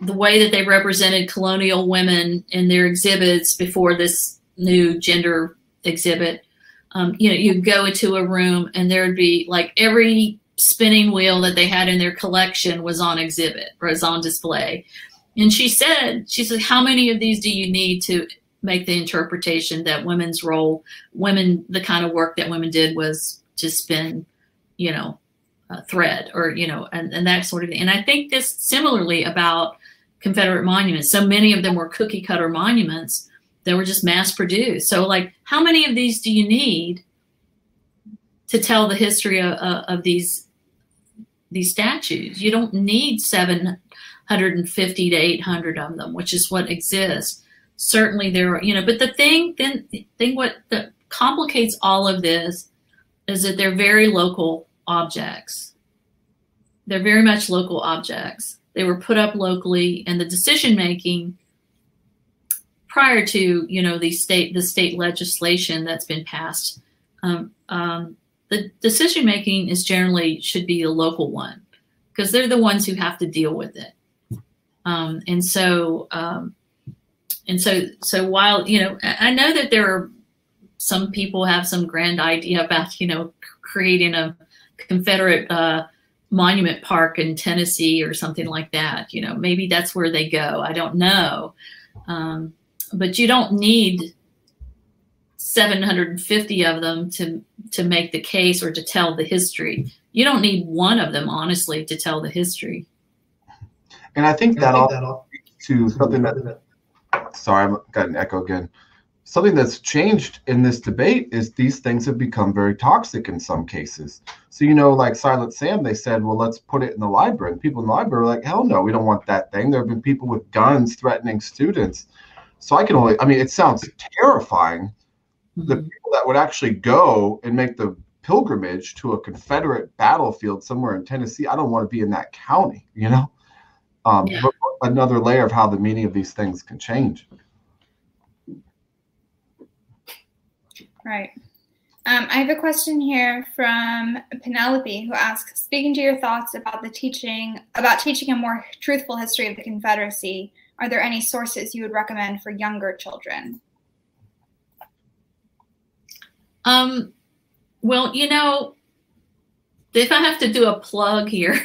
[SPEAKER 3] the way that they represented colonial women in their exhibits before this new gender exhibit, you know, you go into a room and there'd be like every spinning wheel that they had in their collection was on exhibit or was on display. And she said, how many of these do you need to make the interpretation that women's role, the kind of work that women did was to spin, you know, a thread or, you know, and that sort of thing. And I think this similarly about Confederate monuments. So many of them were cookie cutter monuments that were just mass produced. So like, how many of these do you need to tell the history of these statues? You don't need 750 to 800 of them, which is what exists. Certainly there are, you know, but the thing what complicates all of this is that they're very local objects. They're very much local objects. They were put up locally, and the decision making prior to, you know, the state legislation that's been passed, the decision making is generally should be a local one because they're the ones who have to deal with it. And so while, you know, I know that there are some people have some grand idea about, you know, creating a Confederate monument park in Tennessee or something like that. You know, maybe that's where they go. I don't know. But you don't need 750 of them to make the case or to tell the history. You don't need one of them, honestly, to tell the history.
[SPEAKER 2] And I think that all to something that, sorry, I've got an echo again. Something that's changed in this debate is these things have become very toxic in some cases. So, you know, like Silent Sam, they said, well, let's put it in the library. And people in the library were like, hell no, we don't want that thing. There have been people with guns threatening students. So I mean, it sounds terrifying. The people that would actually go and make the pilgrimage to a Confederate battlefield somewhere in Tennessee, I don't want to be in that county, you know?
[SPEAKER 3] Yeah.
[SPEAKER 2] But another layer of how the meaning of these things can change.
[SPEAKER 1] Right. I have a question here from Penelope who asks, speaking to your thoughts about teaching a more truthful history of the Confederacy, are there any sources you would recommend for younger children?
[SPEAKER 3] Well, you know, if I have to do a plug here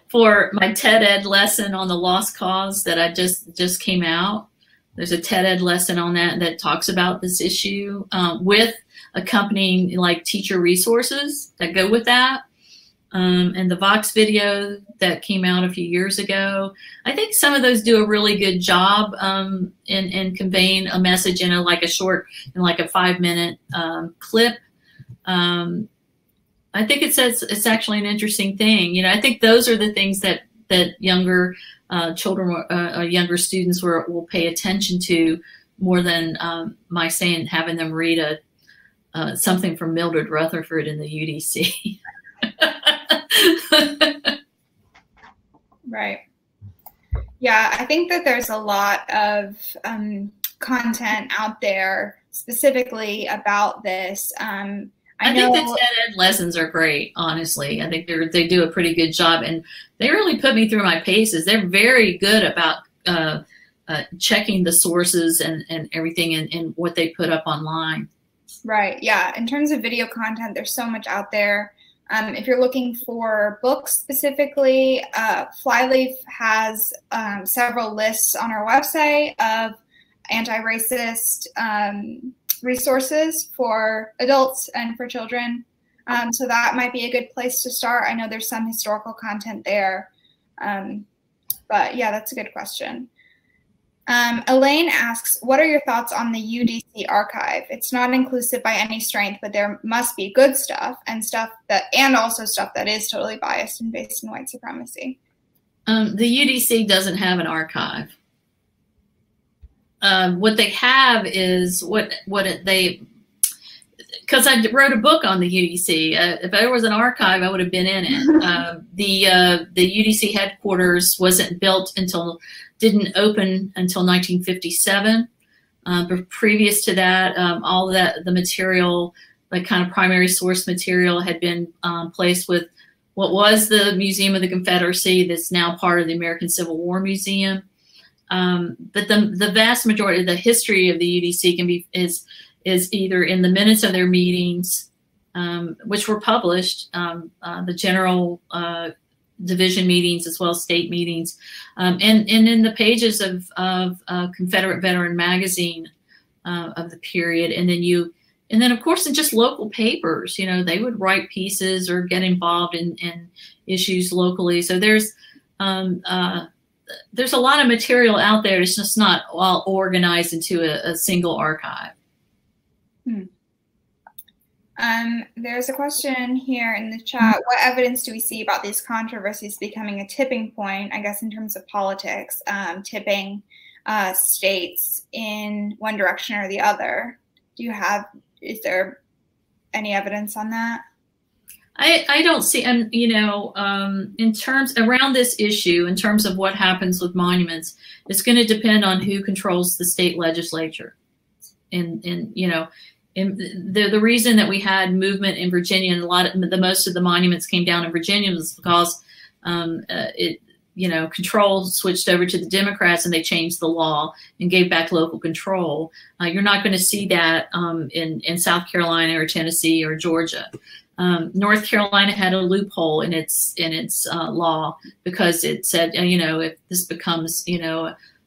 [SPEAKER 3] for my TED Ed lesson on the Lost Cause that I just came out, there's a TED Ed lesson on that talks about this issue with accompanying like teacher resources that go with that. And the Vox video that came out a few years ago, I think some of those do a really good job in conveying a message in like a 5-minute clip. I think it's actually an interesting thing. You know, I think those are the things that younger children, younger students will pay attention to more than my saying having them read something from Mildred Rutherford in the UDC.
[SPEAKER 1] Right. Yeah, I think that there's a lot of content out there specifically about this. I think
[SPEAKER 3] the TED Ed lessons are great, honestly. I think they do a pretty good job, and they really put me through my paces. They're very good about checking the sources and everything and what they put up online. Right.
[SPEAKER 1] Yeah. In terms of video content, there's so much out there. If you're looking for books specifically, Flyleaf has several lists on our website of anti-racist resources for adults and for children. So that might be a good place to start. I know there's some historical content there. But yeah, that's a good question. Elaine asks, what are your thoughts on the UDC archive? It's not inclusive by any strength, but there must be good stuff and also stuff that is totally biased and based in white supremacy.
[SPEAKER 3] The UDC doesn't have an archive. What they have is because I wrote a book on the UDC. If there was an archive, I would have been in it. The UDC headquarters didn't open until 1957. But previous to that, all that the material, like kind of primary source material, had been placed with what was the Museum of the Confederacy, that's now part of the American Civil War Museum. But the vast majority of the history of the UDC is either in the minutes of their meetings, which were published, the general division meetings as well as state meetings, and in the pages of Confederate Veteran magazine of the period, and then of course in just local papers, they would write pieces or get involved in issues locally. So there's a lot of material out there. It's just not all organized into a single archive.
[SPEAKER 1] There's a question here in the chat. What evidence do we see about these controversies becoming a tipping point, I guess, in terms of politics, tipping states in one direction or the other? Is there any evidence on that?
[SPEAKER 3] I don't see, in terms around this issue, in terms of what happens with monuments, it's going to depend on who controls the state legislature. And the reason that we had movement in Virginia and most of the monuments came down in Virginia was because control switched over to the Democrats and they changed the law and gave back local control. You're not going to see that in South Carolina or Tennessee or Georgia. North Carolina had a loophole in its law because it said, if this becomes,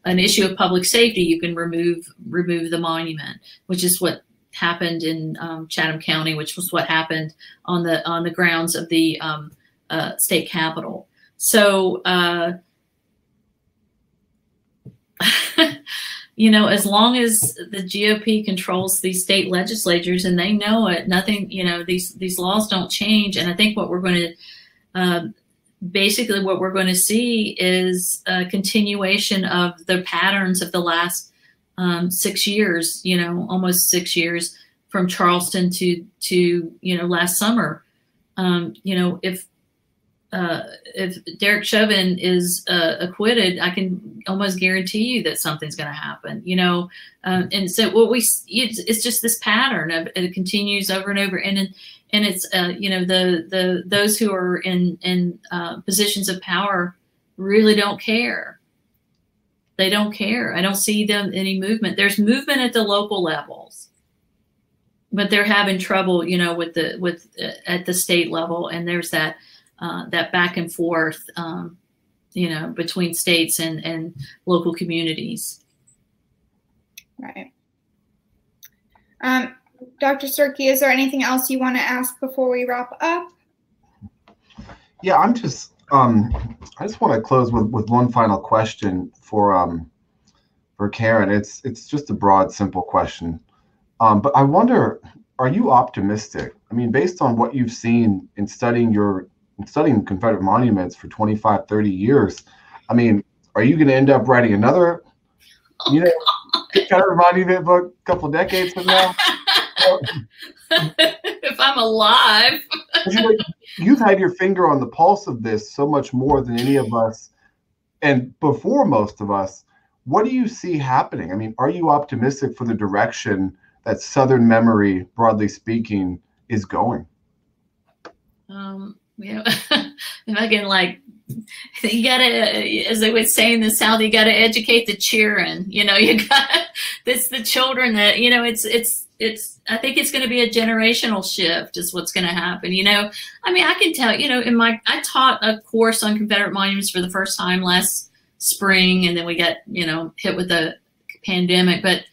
[SPEAKER 3] an issue of public safety, you can remove the monument, which is what happened in Chatham County, which was what happened on the grounds of the state capitol. So, as long as the GOP controls these state legislatures and they know it, nothing, these laws don't change. And I think what we're going to, basically what we're going to see is a continuation of the patterns of the last 6 years, almost 6 years from Charleston to last summer. If Derek Chauvin is acquitted, I can almost guarantee you that something's going to happen, and so it's just this pattern of it continues over and over. And it's, those who are in positions of power really don't care. They don't care. I don't see them any movement. There's movement at the local levels, but they're having trouble, at the state level. And there's that back and forth, between states and local communities.
[SPEAKER 1] Right. Dr. Sturkey, is there anything else you want to ask before we wrap up?
[SPEAKER 2] Yeah, I just want to close with one final question for Karen. It's just a broad, simple question. But I wonder, are you optimistic? I mean, based on what you've seen in studying Confederate monuments for 25, 30 years, I mean, are you going to end up writing another, Confederate monument book a couple decades from now?
[SPEAKER 3] If I'm alive.
[SPEAKER 2] You've had your finger on the pulse of this so much more than any of us, and before most of us. What do you see happening? I mean, are you optimistic for the direction that Southern memory, broadly speaking, is going?
[SPEAKER 3] If I can, you gotta, as they would say in the South, you gotta educate the children. You gotta, it's the children that, it's, I think it's going to be a generational shift is what's going to happen. I mean, I can tell, I taught a course on Confederate monuments for the first time last spring, and then we got, hit with the pandemic, but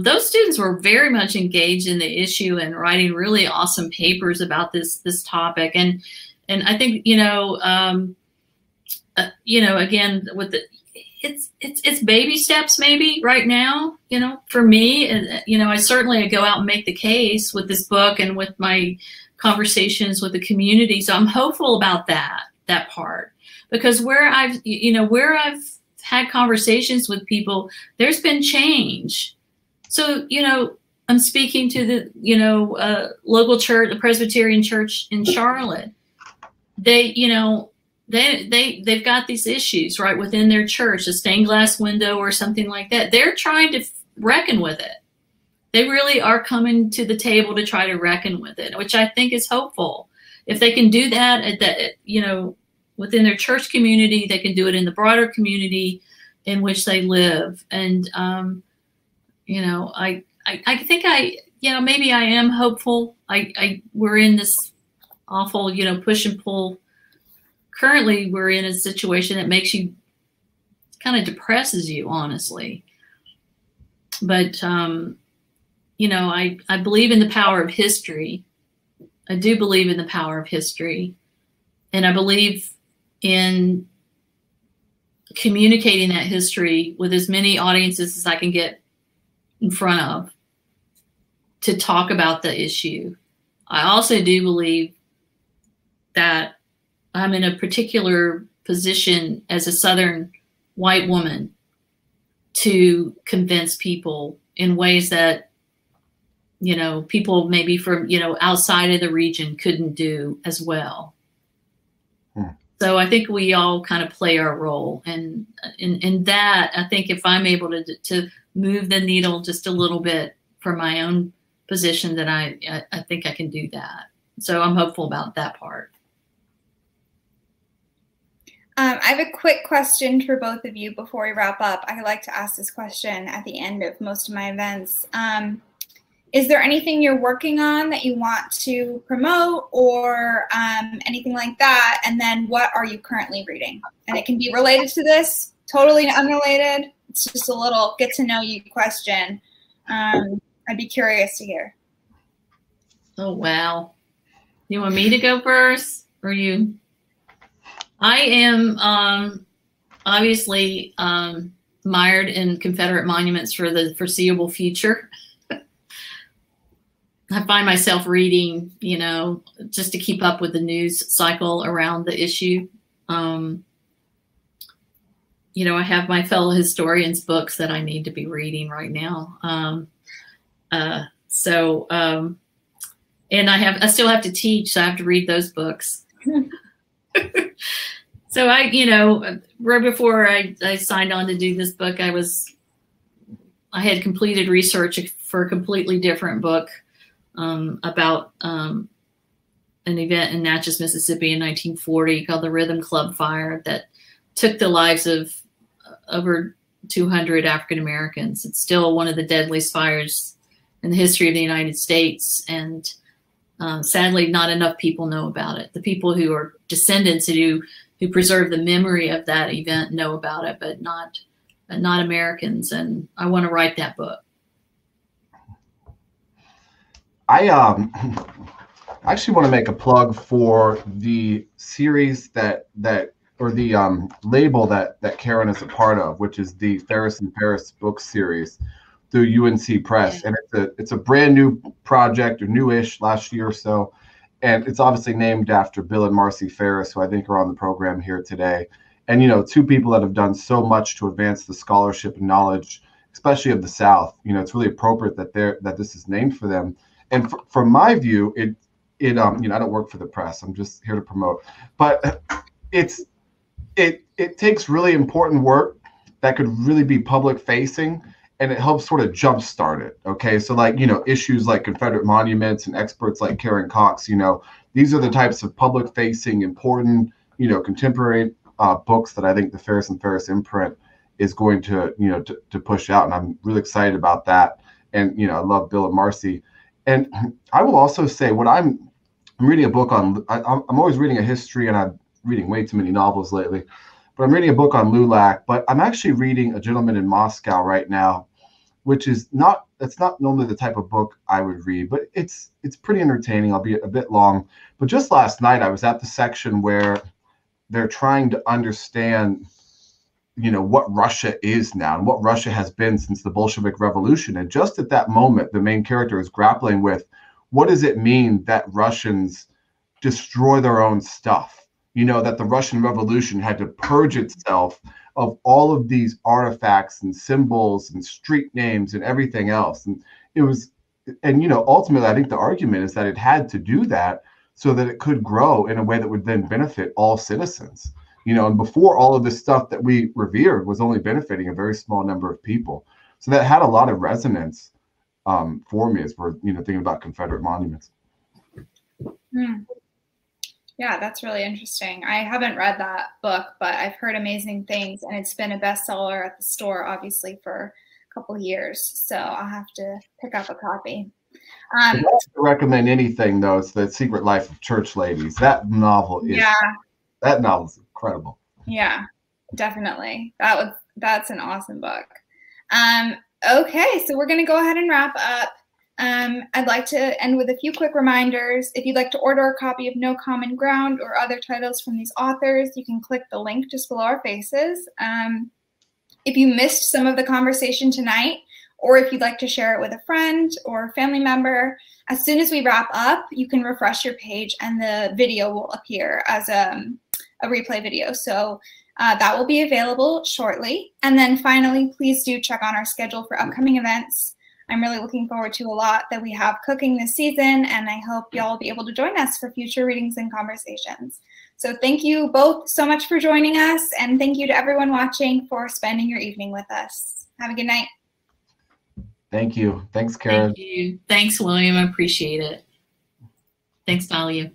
[SPEAKER 3] those students were very much engaged in the issue and writing really awesome papers about this topic. And I think, again, with it's baby steps maybe right now, for me, I certainly go out and make the case with this book and with my conversations with the community. So I'm hopeful about that part, because where I've had conversations with people, there's been change. So, I'm speaking to the, local church, the Presbyterian church in Charlotte. They've got these issues right within their church, a stained glass window or something like that. They're trying to reckon with it. They really are coming to the table to try to reckon with it, which I think is hopeful. If they can do that within their church community, they can do it in the broader community in which they live. And, I think you know, maybe I am hopeful. We're in this awful, you know, push and pull. Currently, we're in a situation that makes you, kind of depresses you, honestly. But, you know, I believe in the power of history. I do believe in the power of history. And I believe in communicating that history with as many audiences as I can get in front of to talk about the issue. I also do believe that I'm in a particular position as a Southern white woman to convince people in ways that, you know, people maybe from, you know, outside of the region couldn't do as well. So I think we all kind of play our role. And in that, I think if I'm able to move the needle just a little bit for my own position, then I think I can do that. So I'm hopeful about that part.
[SPEAKER 1] I have a quick question for both of you before we wrap up. I like to ask this question at the end of most of my events. Is there anything you're working on that you want to promote or anything like that? And then what are you currently reading? And it can be related to this, totally unrelated. It's just a little get to know you question. I'd be curious to hear.
[SPEAKER 3] Oh, wow. You want me to go first or you? I am obviously mired in Confederate monuments for the foreseeable future. I find myself reading, you know, just to keep up with the news cycle around the issue. You know, I have my fellow historians' books that I need to be reading right now. And I still have to teach, so I have to read those books. So you know, right before I signed on to do this book, I had completed research for a completely different book about an event in Natchez, Mississippi in 1940 called the Rhythm Club Fire that took the lives of over 200 African Americans. It's still one of the deadliest fires in the history of the United States. And sadly, not enough people know about it. The people who are descendants who preserve the memory of that event know about it, but not Americans. And I want to write that book.
[SPEAKER 2] I actually want to make a plug for the series that or the label that Karen is a part of, which is the Ferris and Ferris Books series through UNC Press. Yeah. And it's a brand new project, or newish, last year or so. And it's obviously named after Bill and Marcy Ferris, who I think are on the program here today. And, you know, two people that have done so much to advance the scholarship and knowledge, especially of the South. You know, it's really appropriate that this is named for them. And from my view, it you know, I don't work for the press. I'm just here to promote. But it takes really important work that could really be public facing, and it helps sort of jumpstart it. Okay, so like, you know, issues like Confederate monuments and experts like Karen Cox, you know, these are the types of public facing, important, you know, contemporary books that I think the Ferris and Ferris imprint is going to, you know, to push out. And I'm really excited about that. And, you know, I love Bill and Marcy. And I will also say what I'm reading a book on. I'm always reading a history, and I'm reading way too many novels lately. But I'm reading a book on LULAC. But I'm actually reading A Gentleman in Moscow right now, which is it's not normally the type of book I would read, but it's pretty entertaining, albeit a bit long. But just last night, I was at the section where they're trying to understand, you know, what Russia is now and what Russia has been since the Bolshevik Revolution. And just at that moment, the main character is grappling with, what does it mean that Russians destroy their own stuff? You know, that the Russian Revolution had to purge itself of all of these artifacts and symbols and street names and everything else. And you know, ultimately, I think the argument is that it had to do that so that it could grow in a way that would then benefit all citizens. You know, and before, all of this stuff that we revered was only benefiting a very small number of people. So that had a lot of resonance for me as we're, you know, thinking about Confederate monuments.
[SPEAKER 1] Yeah, that's really interesting. I haven't read that book, but I've heard amazing things, and it's been a bestseller at the store, obviously, for a couple of years. So I'll have to pick up a copy.
[SPEAKER 2] If I have to recommend anything, though, it's The Secret Life of Church Ladies. That novel is incredible.
[SPEAKER 1] Yeah, definitely. That's an awesome book. Okay, so we're going to go ahead and wrap up. I'd like to end with a few quick reminders. If you'd like to order a copy of No Common Ground or other titles from these authors, you can click the link just below our faces. If you missed some of the conversation tonight, or if you'd like to share it with a friend or family member, as soon as we wrap up, you can refresh your page and the video will appear as a replay video. So that will be available shortly. And then finally, please do check on our schedule for upcoming events. I'm really looking forward to a lot that we have cooking this season, and I hope y'all will be able to join us for future readings and conversations. So thank you both so much for joining us, and thank you to everyone watching for spending your evening with us. Have a good night.
[SPEAKER 2] Thank you. Thanks, Karen.
[SPEAKER 3] Thank you. Thanks, William. I appreciate it. Thanks, Dahlia.